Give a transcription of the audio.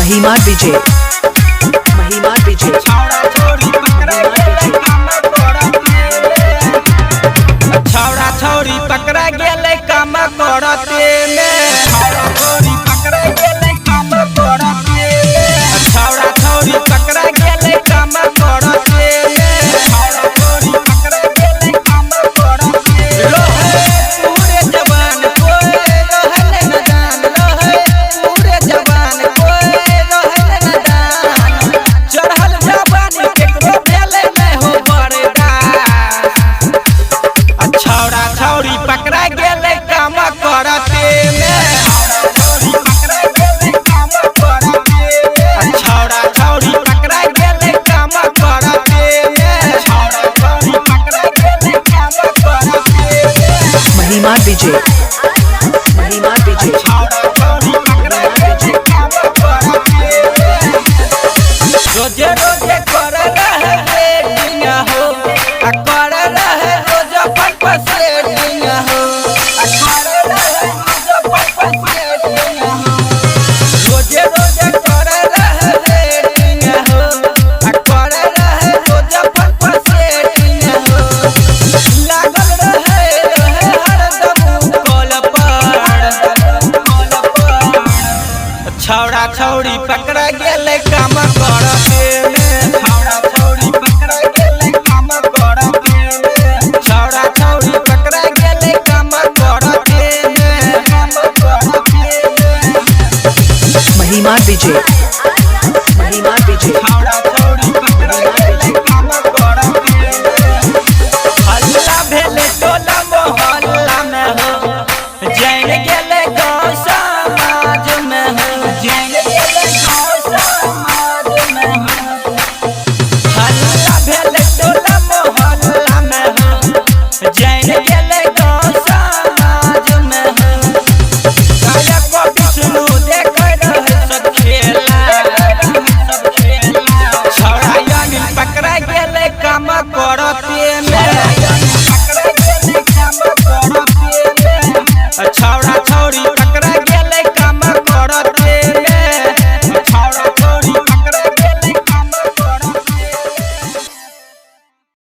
महिमा डीजे महिमा डीजे छौड़ा छौड़ी पकड़ा गेले काम करते में छौड़ा छौड़ी पकड़ा गेले काम करते पूरे जवान कोई रहल न जान पूरे जवान कोई रहल न जान चढ़ल जवानी केकरो भेले में हो बरदास छौड़ा छौड़ी पकड़ा गेले काम करते में छौड़ा छौड़ी पकड़ा गेले काम करते महिमा डीजे महिमा डीजे रोजे रोजे कर रहे सेटिंग हो कर रहे रोज अपन सेटिंग हो रोजे रोजे कर रहे सेटिंग हो कर रहे रोज अपन सेटिंग हो लागल रहे हरदम कॉल पर छौड़ा छौड़ी पकड़ा गेले काम करते में छौड़ा छौड़ी पकड़ा गेले काम करते में छौड़ा छौड़ी पकड़ा गेले काम करते में महिमा डीजे